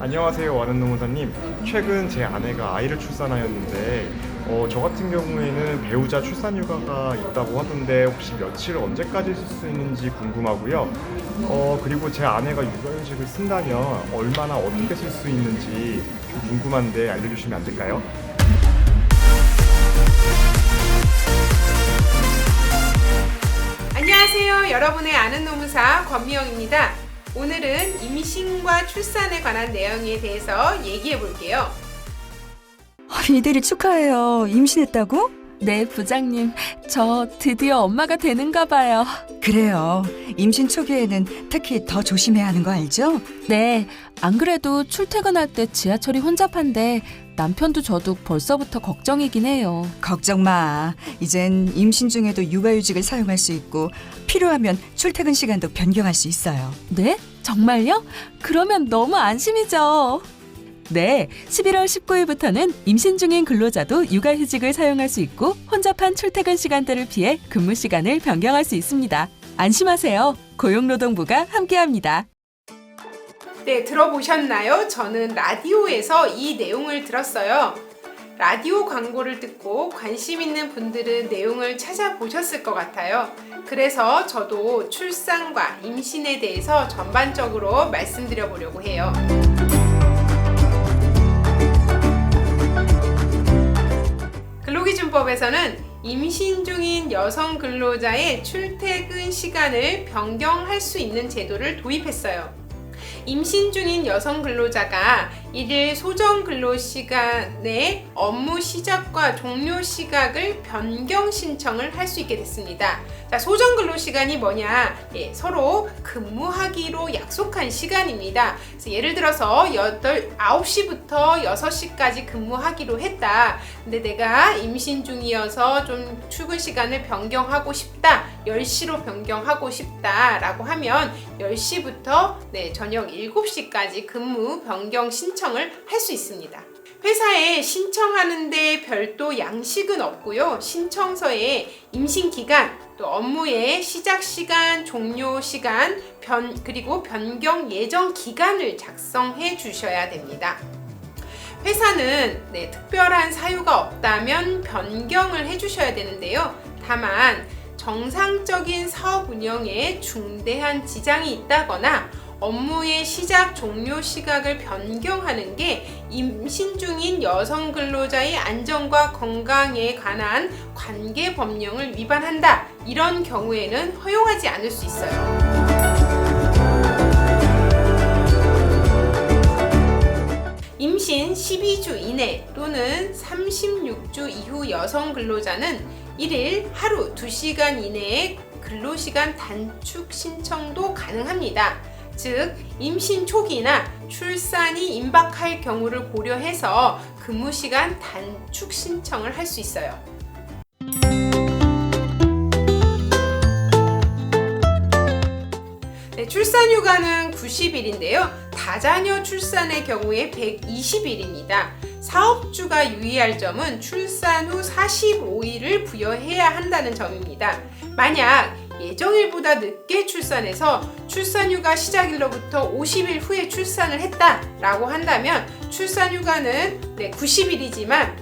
안녕하세요, 와른노무사님. 최근 제 아내가 아이를 출산하였는데 저 같은 경우에는 배우자 출산휴가가 있다고 하던데 혹시 며칠 언제까지 쓸 수 있는지 궁금하고요. 그리고 제 아내가 육아휴직을 쓴다면 얼마나 어떻게 쓸 수 있는지 좀 궁금한데 알려주시면 안 될까요? 안녕하세요. 여러분의 아는 노무사 권미영입니다. 오늘은 임신과 출산에 관한 내용에 대해서 얘기해 볼게요. 이대리 축하해요. 임신했다고? 네, 부장님. 저 드디어 엄마가 되는가 봐요. 그래요. 임신 초기에는 특히 더 조심해야 하는 거 알죠? 네, 안 그래도 출퇴근할 때 지하철이 혼잡한데 남편도 저도 벌써부터 걱정이긴 해요. 걱정 마. 이젠 임신 중에도 육아휴직을 사용할 수 있고 필요하면 출퇴근 시간도 변경할 수 있어요. 네? 정말요? 그러면 너무 안심이죠. 네, 11월 19일부터는 임신 중인 근로자도 육아휴직을 사용할 수 있고 혼잡한 출퇴근 시간대를 피해 근무 시간을 변경할 수 있습니다. 안심하세요. 고용노동부가 함께합니다. 네, 들어보셨나요? 저는 라디오에서 이 내용을 들었어요. 라디오 광고를 듣고 관심 있는 분들은 내용을 찾아보셨을 것 같아요. 그래서 저도 출산과 임신에 대해서 전반적으로 말씀드려 보려고 해요. 근로기준법에서는 임신 중인 여성 근로자의 출퇴근 시간을 변경할 수 있는 제도를 도입했어요. 임신 중인 여성 근로자가 일일 소정 근로 시간에 업무 시작과 종료 시각을 변경 신청을 할 수 있게 됐습니다. 자, 소정 근로 시간이 뭐냐? 서로 근무하기로 약속한 시간입니다. 그래서 예를 들어서 9시부터 6시까지 근무하기로 했다. 근데 내가 임신 중이어서 좀 출근 시간을 변경하고 싶다. 10시로 변경하고 싶다 라고 하면 10시부터 저녁 7시까지 근무 변경 신청을 할 수 있습니다. 회사에 신청하는데 별도 양식은 없고요. 신청서에 임신 기간, 또 업무의 시작 시간, 종료 시간, 그리고 변경 예정 기간을 작성해 주셔야 됩니다. 회사는 특별한 사유가 없다면 변경을 해 주셔야 되는데요. 다만 정상적인 사업 운영에 중대한 지장이 있다거나 업무의 시작 종료 시각을 변경하는 게 임신 중인 여성 근로자의 안전과 건강에 관한 관계 법령을 위반한다. 이런 경우에는 허용하지 않을 수 있어요. 임신 12주 이내 또는 36주 이후 여성 근로자는 1일 하루 2시간 이내에 근로시간 단축 신청도 가능합니다. 즉, 임신 초기나 출산이 임박할 경우를 고려해서 근무시간 단축 신청을 할 수 있어요. 출산휴가는 90일인데요. 다자녀 출산의 경우에 120일입니다. 사업주가 유의할 점은 출산 후 45일을 부여해야 한다는 점입니다. 만약 예정일보다 늦게 출산해서 출산휴가 시작일로부터 50일 후에 출산을 했다라고 한다면 출산휴가는 90일이지만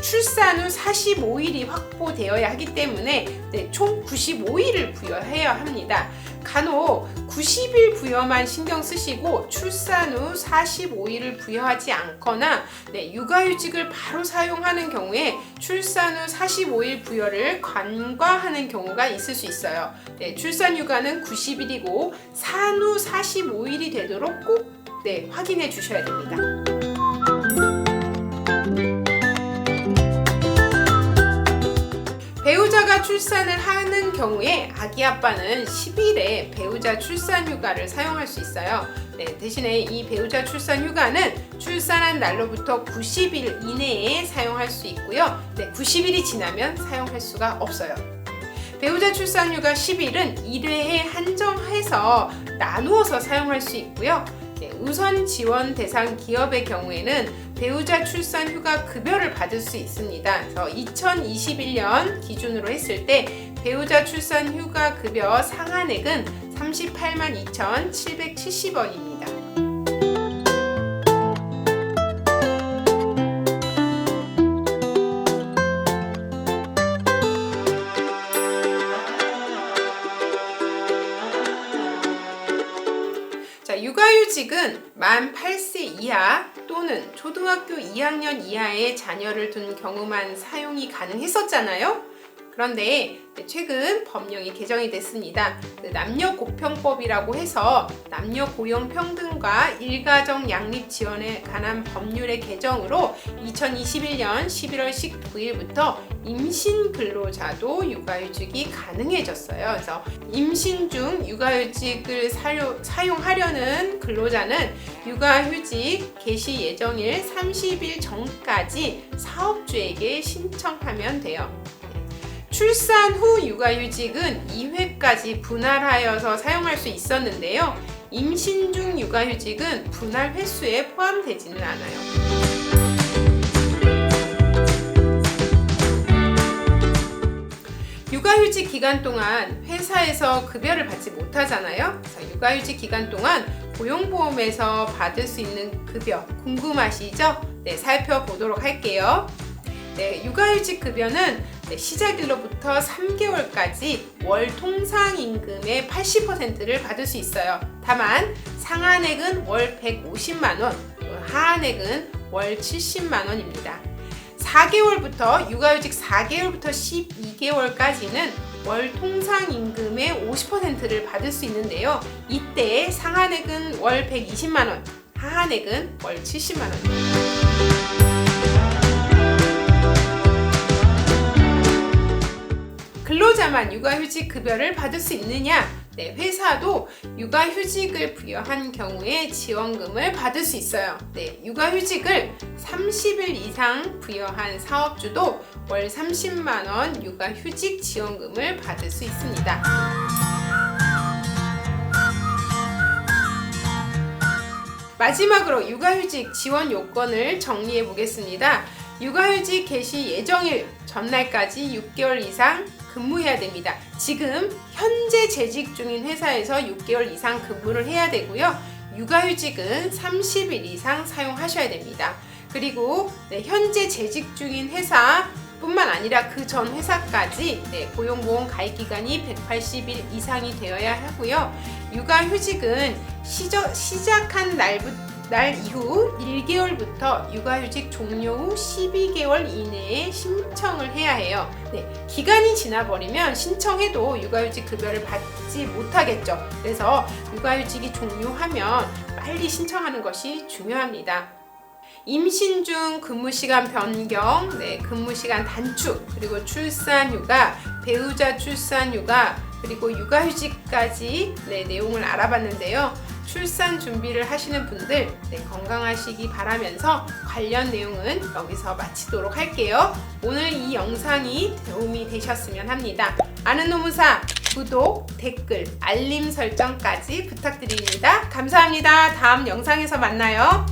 출산 후 45일이 확보되어야 하기 때문에 총 95일을 부여해야 합니다. 간혹 90일 부여만 신경 쓰시고 출산 후 45일을 부여하지 않거나 육아휴직을 바로 사용하는 경우에 출산 후 45일 부여를 간과하는 경우가 있을 수 있어요. 출산휴가는 90일이고 산후 45일이 되도록 꼭 확인해 주셔야 됩니다. 배우자가 출산을 하는 경우에 아기 아빠는 10일의 배우자 출산 휴가를 사용할 수 있어요. 대신에 이 배우자 출산 휴가는 출산한 날로부터 90일 이내에 사용할 수 있고요. 90일이 지나면 사용할 수가 없어요. 배우자 출산 휴가 10일은 1회에 한정해서 나누어서 사용할 수 있고요. 우선 지원 대상 기업의 경우에는 배우자 출산 휴가 급여를 받을 수 있습니다. 그래서 2021년 기준으로 했을 때 배우자 출산 휴가 급여 상한액은 382,770원입니다. 육아휴직은 만 8세 이하 또는 초등학교 2학년 이하의 자녀를 둔 경우만 사용이 가능했었잖아요. 그런데 최근 법령이 개정이 됐습니다. 남녀고평법이라고 해서 남녀 고용 평등과 일가정 양립 지원에 관한 법률의 개정으로 2021년 11월 19일부터 임신 근로자도 육아휴직이 가능해졌어요. 그래서 임신 중 육아휴직을 사용하려는 근로자는 육아휴직 개시 예정일 30일 전까지 사업주에게 신청하면 돼요. 출산 후 육아휴직은 2회까지 분할하여서 사용할 수 있었는데요. 임신 중 육아휴직은 분할 횟수에 포함되지는 않아요. 육아휴직 기간 동안 회사에서 급여를 받지 못하잖아요. 그래서 육아휴직 기간 동안 고용보험에서 받을 수 있는 급여 궁금하시죠? 네, 살펴보도록 할게요. 네, 육아휴직 급여는 시작일로부터 3개월까지 월 통상임금의 80%를 받을 수 있어요. 다만 상한액은 월 150만 원, 하한액은 월 70만 원입니다. 4개월부터 육아휴직 4개월부터 12개월까지는 월 통상임금의 50%를 받을 수 있는데요. 이때 상한액은 월 120만 원, 하한액은 월 70만 원입니다. 근로자만 육아휴직 급여를 받을 수 있느냐? 네, 회사도 육아휴직을 부여한 경우에 지원금을 받을 수 있어요. 네, 육아휴직을 30일 이상 부여한 사업주도 월 30만 원 육아휴직 지원금을 받을 수 있습니다. 마지막으로 육아휴직 지원 요건을 정리해 보겠습니다. 육아휴직 개시 예정일 전날까지 6개월 이상 근무해야 됩니다. 지금 현재 재직 중인 회사에서 6개월 이상 근무를 해야 되고요. 육아휴직은 30일 이상 사용하셔야 됩니다. 그리고 현재 재직 중인 회사 뿐만 아니라 그 전 회사까지 고용보험 가입 기간이 180일 이상이 되어야 하고요. 육아휴직은 시작한 날 이후 1개월부터 육아휴직 종료 후 12개월 이내에 신청을 해야 해요. 네, 기간이 지나버리면 신청해도 육아휴직 급여를 받지 못하겠죠. 그래서 육아휴직이 종료하면 빨리 신청하는 것이 중요합니다. 임신 중 근무시간 변경, 근무시간 단축, 그리고 출산휴가, 배우자 출산휴가, 그리고 육아휴직까지 내용을 알아봤는데요. 출산 준비를 하시는 분들 건강하시기 바라면서 관련 내용은 여기서 마치도록 할게요. 오늘 이 영상이 도움이 되셨으면 합니다. 아는 노무사 구독, 댓글, 알림 설정까지 부탁드립니다. 감사합니다. 다음 영상에서 만나요.